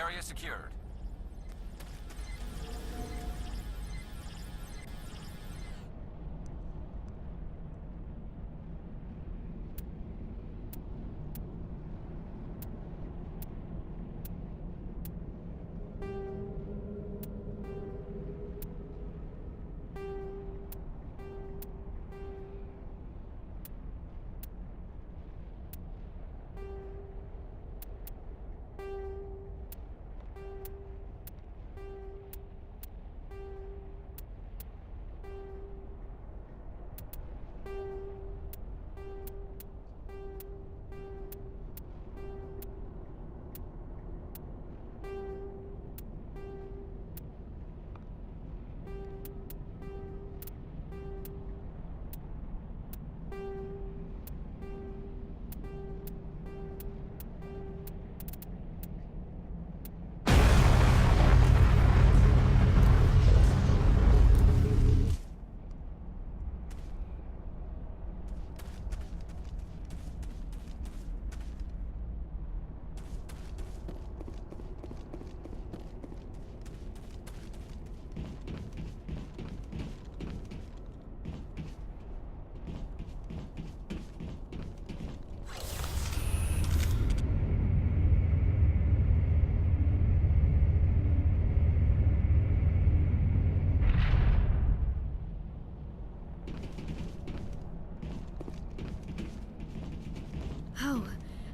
Area secured.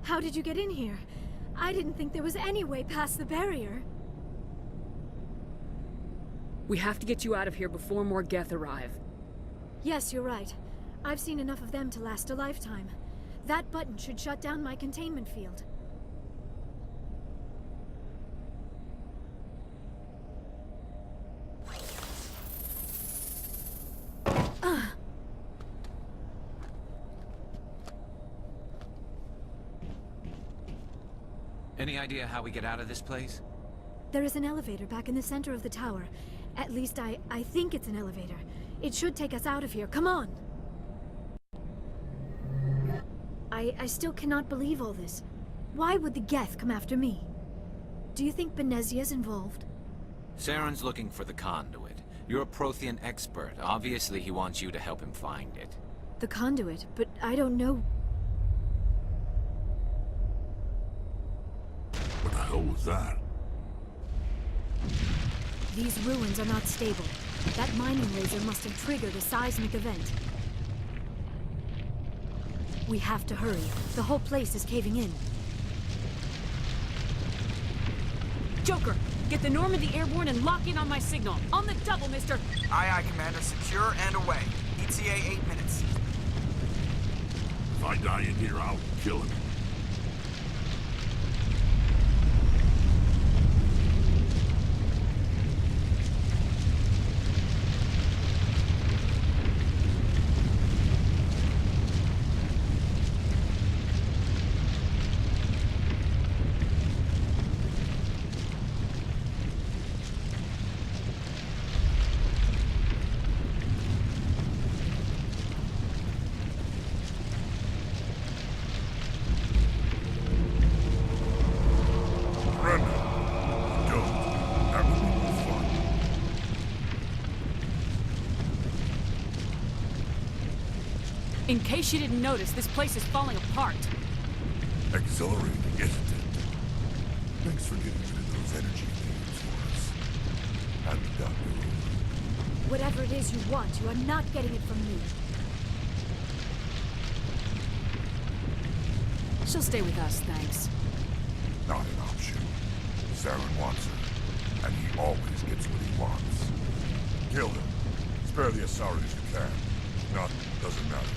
How did you get in here? I didn't think there was any way past the barrier. We have to get you out of here before more Geth arrive. Yes, you're right. I've seen enough of them to last a lifetime. That button should shut down my containment field. Any idea how we get out of this place? There is an elevator back in the center of the tower. At least I think it's an elevator. It should take us out of here. Come on! I still cannot believe all this. Why would the Geth come after me? Do you think Benezia's involved? Saren's looking for the conduit. You're a Prothean expert. Obviously, he wants you to help him find it. The conduit? But I don't know... What the hell was that? These ruins are not stable. That mining laser must have triggered a seismic event. We have to hurry. The whole place is caving in. Joker, get the Normandy airborne and lock in on my signal. On the double, mister! Aye, aye, Commander. Secure and away. ETA 8 minutes. If I die in here, I'll kill him. In case you didn't notice, this place is falling apart. Exhilarating, isn't it? Thanks for getting rid of those energy things for us. And the doctor. Whatever it is you want, you are not getting it from me. She'll stay with us, thanks. Not an option. Saren wants her, and he always gets what he wants. Kill him. Spare the Asari as you can. If not, doesn't matter.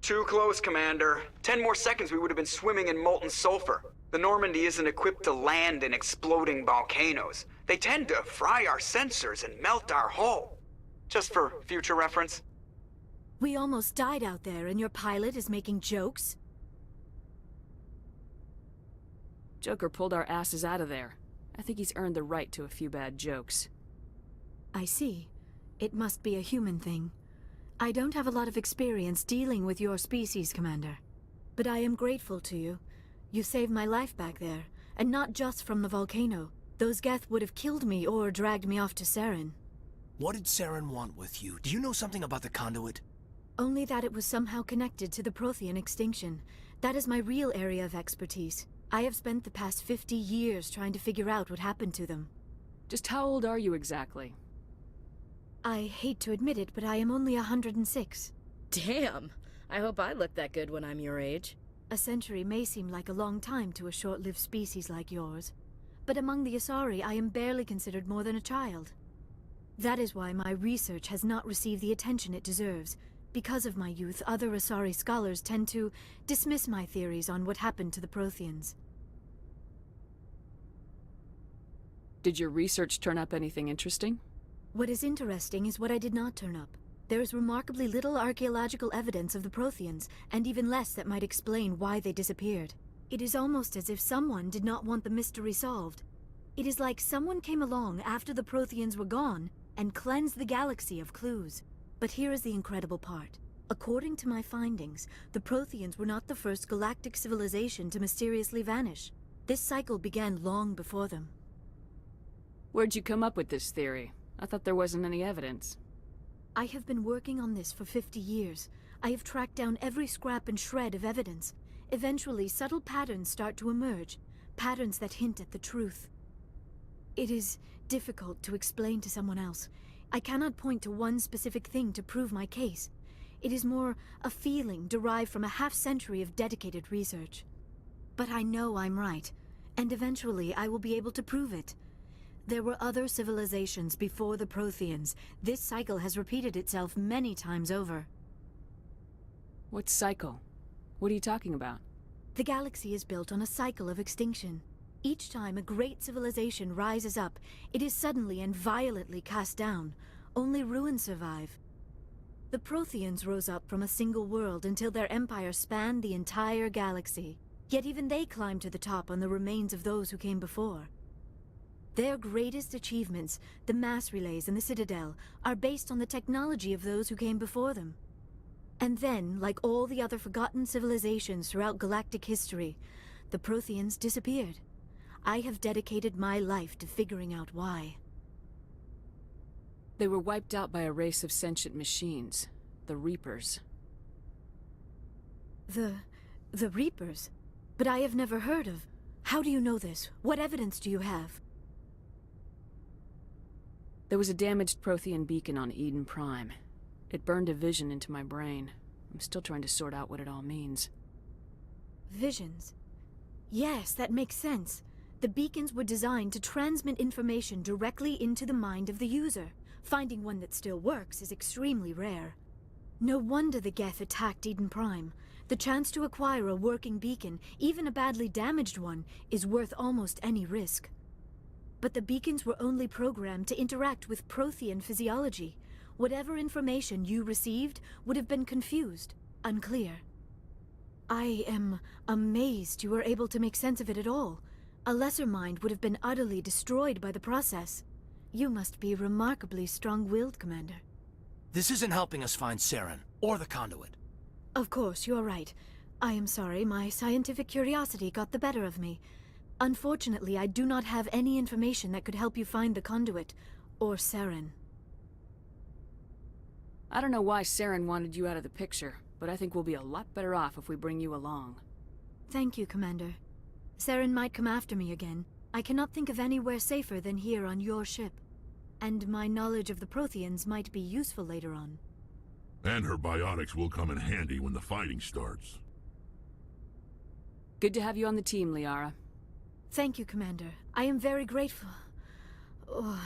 Too close, Commander. 10 more seconds we would have been swimming in molten sulfur. The Normandy isn't equipped to land in exploding volcanoes. They tend to fry our sensors and melt our hull. Just for future reference. We almost died out there, and your pilot is making jokes? Joker pulled our asses out of there. I think he's earned the right to a few bad jokes. I see. It must be a human thing. I don't have a lot of experience dealing with your species, Commander. But I am grateful to you. You saved my life back there, and not just from the volcano. Those Geth would have killed me or dragged me off to Saren. What did Saren want with you? Do you know something about the conduit? Only that it was somehow connected to the Prothean extinction. That is my real area of expertise. I have spent the past 50 years trying to figure out what happened to them. Just how old are you exactly? I hate to admit it, but I am only 106. Damn! I hope I look that good when I'm your age. A century may seem like a long time to a short-lived species like yours, but among the Asari I am barely considered more than a child. That is why my research has not received the attention it deserves. Because of my youth, other Asari scholars tend to dismiss my theories on what happened to the Protheans. Did your research turn up anything interesting? What is interesting is what I did not turn up. There is remarkably little archaeological evidence of the Protheans, and even less that might explain why they disappeared. It is almost as if someone did not want the mystery solved. It is like someone came along after the Protheans were gone and cleansed the galaxy of clues. But here is the incredible part. According to my findings, the Protheans were not the first galactic civilization to mysteriously vanish. This cycle began long before them. Where'd you come up with this theory? I thought there wasn't any evidence. I have been working on this for 50 years. I have tracked down every scrap and shred of evidence. Eventually, subtle patterns start to emerge, patterns that hint at the truth. It is difficult to explain to someone else. I cannot point to one specific thing to prove my case. It is more a feeling derived from a half-century of dedicated research. But I know I'm right, and eventually I will be able to prove it. There were other civilizations before the Protheans. This cycle has repeated itself many times over. What cycle? What are you talking about? The galaxy is built on a cycle of extinction. Each time a great civilization rises up, it is suddenly and violently cast down. Only ruins survive. The Protheans rose up from a single world until their empire spanned the entire galaxy. Yet even they climbed to the top on the remains of those who came before. Their greatest achievements, the mass relays and the Citadel, are based on the technology of those who came before them. And then, like all the other forgotten civilizations throughout galactic history, the Protheans disappeared. I have dedicated my life to figuring out why. They were wiped out by a race of sentient machines, the Reapers. The Reapers? But I have never heard of... How do you know this? What evidence do you have? There was a damaged Prothean beacon on Eden Prime. It burned a vision into my brain. I'm still trying to sort out what it all means. Visions? Yes, that makes sense. The beacons were designed to transmit information directly into the mind of the user. Finding one that still works is extremely rare. No wonder the Geth attacked Eden Prime. The chance to acquire a working beacon, even a badly damaged one, is worth almost any risk. But the beacons were only programmed to interact with Prothean physiology. Whatever information you received would have been confused, unclear. I am amazed you were able to make sense of it at all. A lesser mind would have been utterly destroyed by the process. You must be remarkably strong-willed, Commander. This isn't helping us find Saren, or the conduit. Of course, you are right. I am sorry, my scientific curiosity got the better of me. Unfortunately, I do not have any information that could help you find the conduit, or Saren. I don't know why Saren wanted you out of the picture, but I think we'll be a lot better off if we bring you along. Thank you, Commander. Saren might come after me again. I cannot think of anywhere safer than here on your ship. And my knowledge of the Protheans might be useful later on. And her biotics will come in handy when the fighting starts. Good to have you on the team, Liara. Thank you, Commander. I am very grateful. Oh,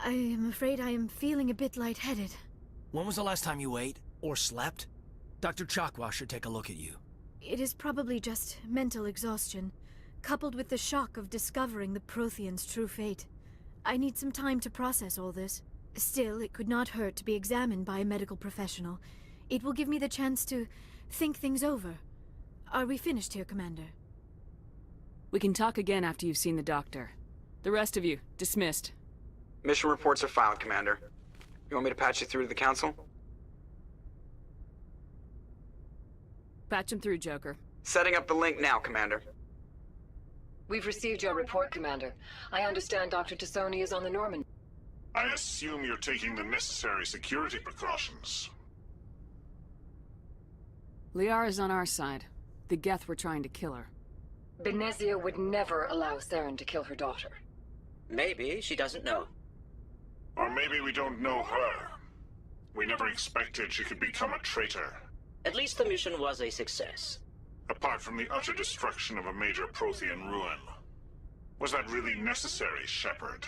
I am afraid I am feeling a bit lightheaded. When was the last time you ate, or slept? Dr. Chakwa should take a look at you. It is probably just mental exhaustion, coupled with the shock of discovering the Protheans' true fate. I need some time to process all this. Still, it could not hurt to be examined by a medical professional. It will give me the chance to think things over. Are we finished here, Commander? We can talk again after you've seen the doctor. The rest of you, dismissed. Mission reports are filed, Commander. You want me to patch you through to the Council? Patch him through, Joker. Setting up the link now, Commander. We've received your report, Commander. I understand Dr. Tassoni is on the Normandy. I assume you're taking the necessary security precautions. Liara's on our side. The Geth were trying to kill her. Benezia would never allow Saren to kill her daughter. Maybe she doesn't know. Or maybe we don't know her. We never expected she could become a traitor. At least the mission was a success. Apart from the utter destruction of a major Prothean ruin. Was that really necessary, Shepard?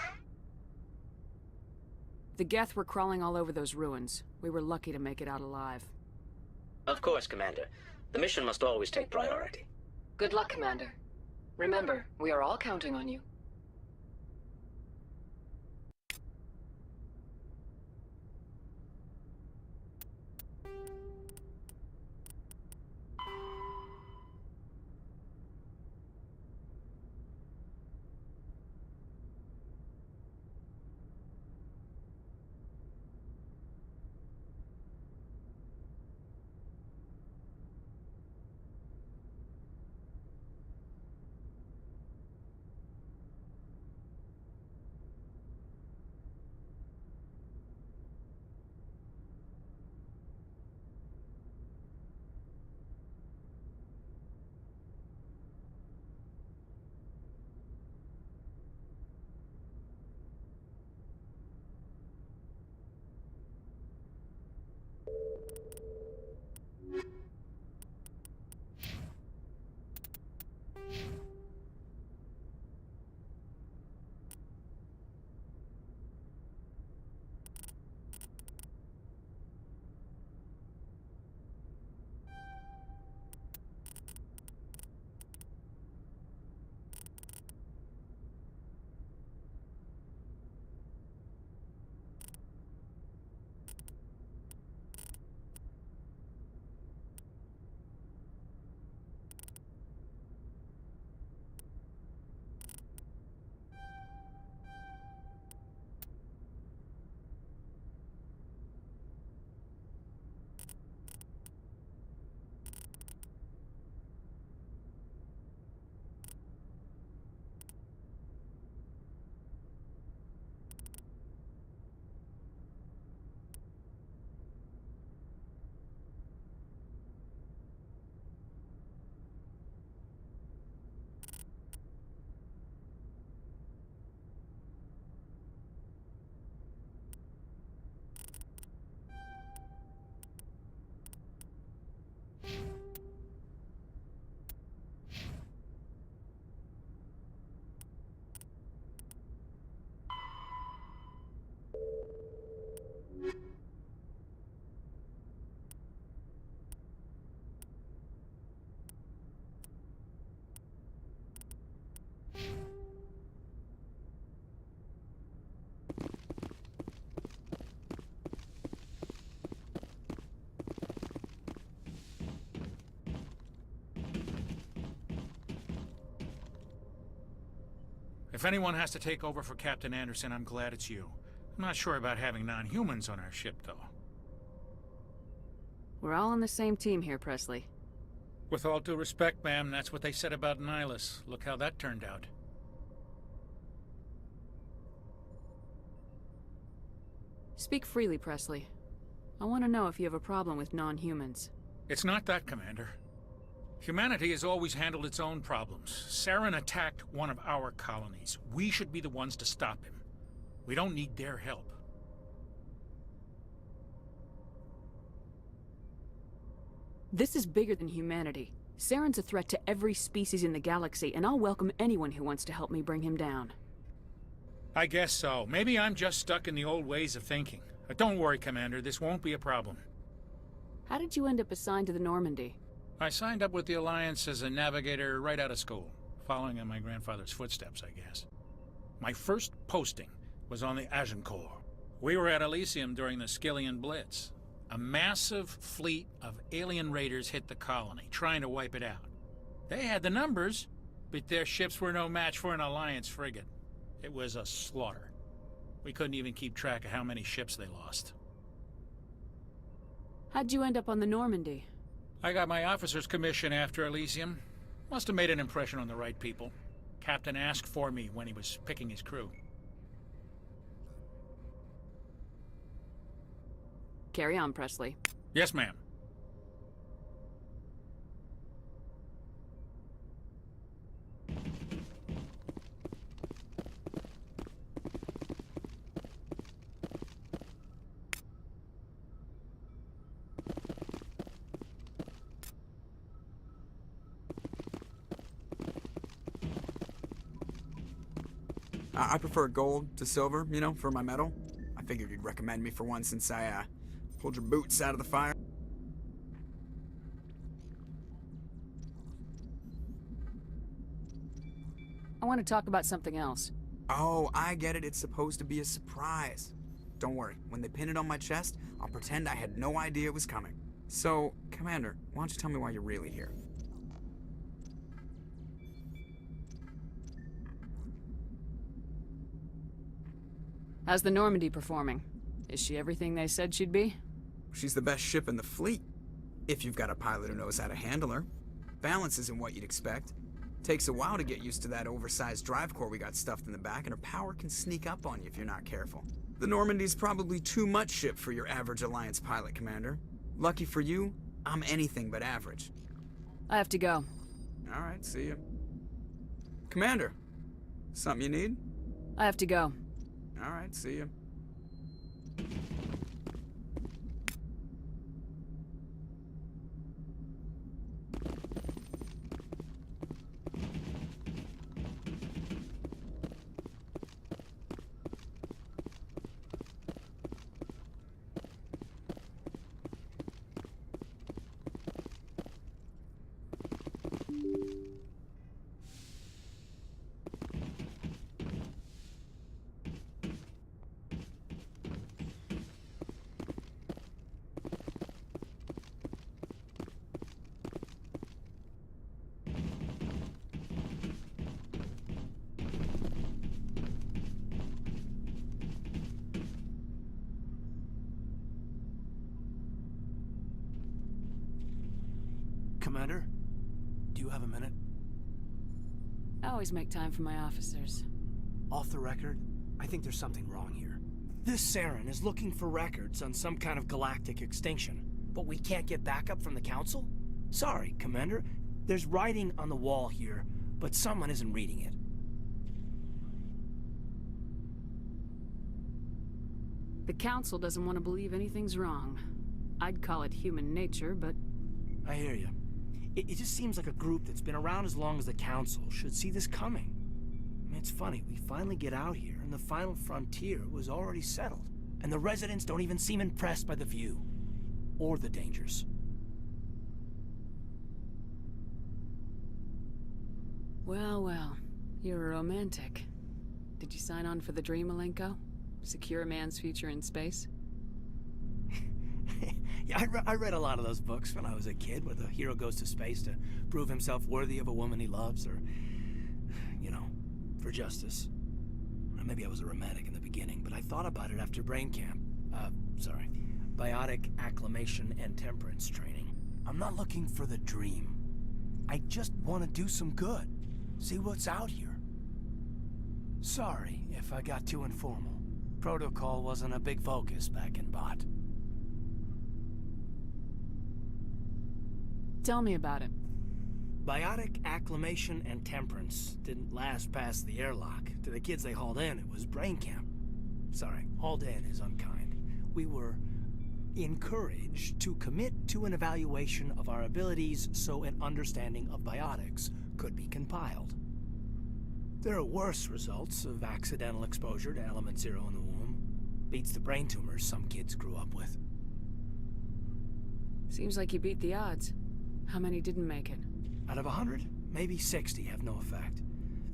The Geth were crawling all over those ruins. We were lucky to make it out alive. Of course, Commander. The mission must always take priority. Good luck, Commander. Remember, we are all counting on you. If anyone has to take over for Captain Anderson, I'm glad it's you. I'm not sure about having non-humans on our ship, though. We're all on the same team here, Presley. With all due respect, ma'am, that's what they said about Nihilus. Look how that turned out. Speak freely, Presley. I want to know if you have a problem with non-humans. It's not that, Commander. Humanity has always handled its own problems. Saren attacked one of our colonies. We should be the ones to stop him. We don't need their help. This is bigger than humanity. Saren's a threat to every species in the galaxy, and I'll welcome anyone who wants to help me bring him down. I guess so. Maybe I'm just stuck in the old ways of thinking. But don't worry, Commander. This won't be a problem. How did you end up assigned to the Normandy? I signed up with the Alliance as a navigator right out of school, following in my grandfather's footsteps, I guess. My first posting was on the Agincourt. We were at Elysium during the Skillian Blitz. A massive fleet of alien raiders hit the colony, trying to wipe it out. They had the numbers, but their ships were no match for an Alliance frigate. It was a slaughter. We couldn't even keep track of how many ships they lost. How'd you end up on the Normandy? I got my officer's commission after Elysium. Must have made an impression on the right people. Captain asked for me when he was picking his crew. Carry on, Presley. Yes, ma'am. I prefer gold to silver, you know, for my metal. I figured you'd recommend me for one since I, pulled your boots out of the fire. I want to talk about something else. Oh, I get it. It's supposed to be a surprise. Don't worry. When they pin it on my chest, I'll pretend I had no idea it was coming. So, Commander, why don't you tell me why you're really here? How's the Normandy performing? Is she everything they said she'd be? She's the best ship in the fleet. If you've got a pilot who knows how to handle her. Balance isn't what you'd expect. Takes a while to get used to that oversized drive core we got stuffed in the back, and her power can sneak up on you if you're not careful. The Normandy's probably too much ship for your average Alliance pilot, Commander. Lucky for you, I'm anything but average. I have to go. Alright, see ya. Commander, something you need? I have to go. Alright, see ya. Commander, do you have a minute? I always make time for my officers. Off the record, I think there's something wrong here. This Saren is looking for records on some kind of galactic extinction, but we can't get backup from the Council? Sorry, Commander. There's writing on the wall here, but someone isn't reading it. The Council doesn't want to believe anything's wrong. I'd call it human nature, but... I hear you. It just seems like a group that's been around as long as the Council should see this coming. I mean, it's funny, we finally get out here, and the final frontier was already settled. And the residents don't even seem impressed by the view. Or the dangers. Well, well. You're a romantic. Did you sign on for the dream, Malenko? Secure a man's future in space? Yeah, I read a lot of those books when I was a kid, where the hero goes to space to prove himself worthy of a woman he loves, or, you know, for justice. Maybe I was a romantic in the beginning, but I thought about it after brain camp. Biotic acclimation and temperance training. I'm not looking for the dream. I just want to do some good. See what's out here. Sorry if I got too informal. Protocol wasn't a big focus back in Bot. Tell me about it. Biotic acclimation and temperance didn't last past the airlock. To the kids they hauled in, it was brain camp. Sorry, hauled in is unkind. We were encouraged to commit to an evaluation of our abilities so an understanding of biotics could be compiled. There are worse results of accidental exposure to Element Zero in the womb. Beats the brain tumors some kids grew up with. Seems like you beat the odds. How many didn't make it? Out of 100, maybe 60 have no effect.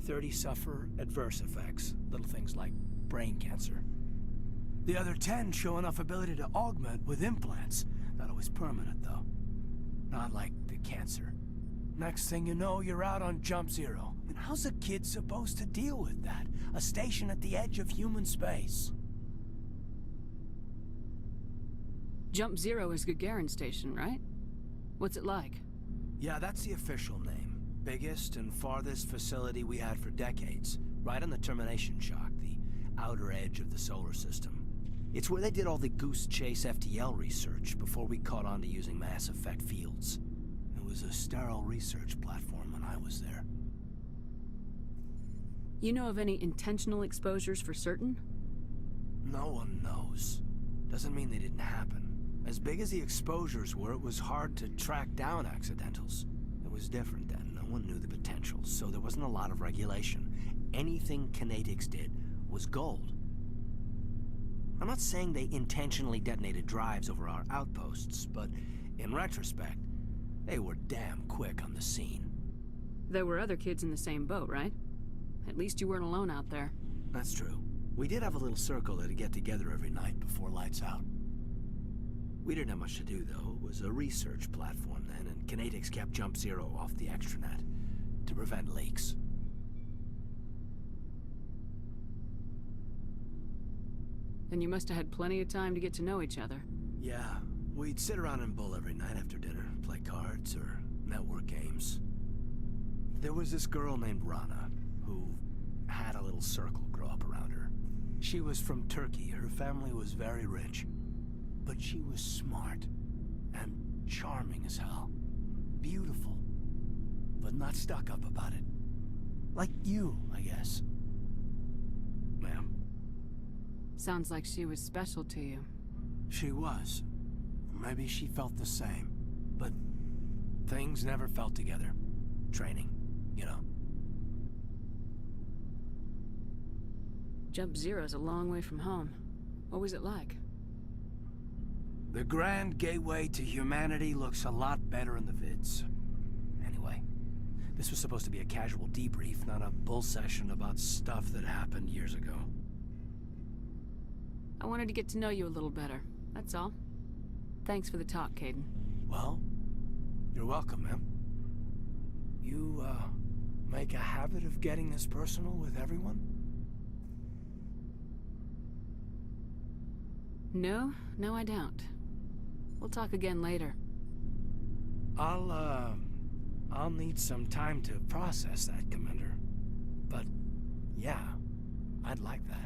30 suffer adverse effects, little things like brain cancer. The other 10 show enough ability to augment with implants. Not always permanent, though. Not like the cancer. Next thing you know, you're out on Jump Zero. And how's a kid supposed to deal with that? A station at the edge of human space. Jump Zero is Gagarin Station, right? What's it like? Yeah, that's the official name. Biggest and farthest facility we had for decades. Right on the termination shock, the outer edge of the solar system. It's where they did all the Goose Chase FTL research before we caught on to using mass effect fields. It was a sterile research platform when I was there. You know of any intentional exposures for certain? No one knows. Doesn't mean they didn't happen. As big as the exposures were, it was hard to track down accidentals. It was different then. No one knew the potential, so there wasn't a lot of regulation. Anything Codex did was gold. I'm not saying they intentionally detonated drives over our outposts, but in retrospect, they were damn quick on the scene. There were other kids in the same boat, right? At least you weren't alone out there. That's true. We did have a little circle that'd get together every night before lights out. We didn't have much to do, though. It was a research platform then, and Codex kept Jump Zero off the extranet to prevent leaks. Then you must have had plenty of time to get to know each other. Yeah, we'd sit around and bull every night after dinner, play cards or network games. There was this girl named Rana, who had a little circle grow up around her. She was from Turkey. Her family was very rich. But she was smart and charming as hell. Beautiful, but not stuck up about it. Like you, I guess. Ma'am. Sounds like she was special to you. She was. Maybe she felt the same. But things never felt together. Training, you know. Jump Zero's a long way from home. What was it like? The grand gateway to humanity looks a lot better in the vids. Anyway, this was supposed to be a casual debrief, not a bull session about stuff that happened years ago. I wanted to get to know you a little better, that's all. Thanks for the talk, Caden. Well, you're welcome, ma'am. You, make a habit of getting this personal with everyone? No, I don't. We'll talk again later. I'll need some time to process that, Commander. But, yeah, I'd like that.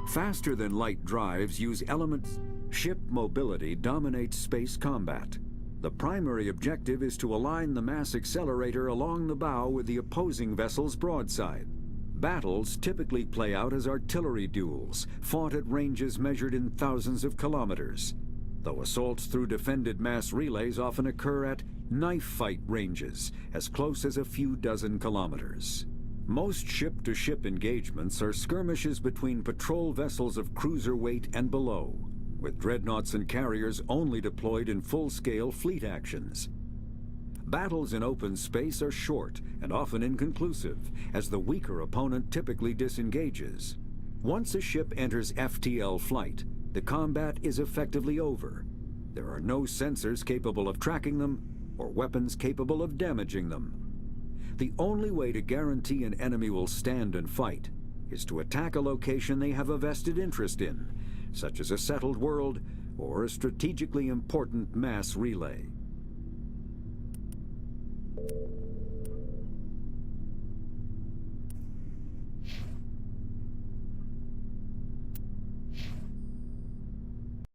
Faster-than-light drives use elements. Ship mobility dominates space combat. The primary objective is to align the mass accelerator along the bow with the opposing vessel's broadside. Battles typically play out as artillery duels, fought at ranges measured in thousands of kilometers, though assaults through defended mass relays often occur at knife fight ranges, as close as a few dozen kilometers. Most ship-to-ship engagements are skirmishes between patrol vessels of cruiser weight and below, with dreadnoughts and carriers only deployed in full-scale fleet actions. Battles in open space are short and often inconclusive, as the weaker opponent typically disengages. Once a ship enters FTL flight, the combat is effectively over. There are no sensors capable of tracking them, or weapons capable of damaging them. The only way to guarantee an enemy will stand and fight is to attack a location they have a vested interest in, such as a settled world or a strategically important mass relay.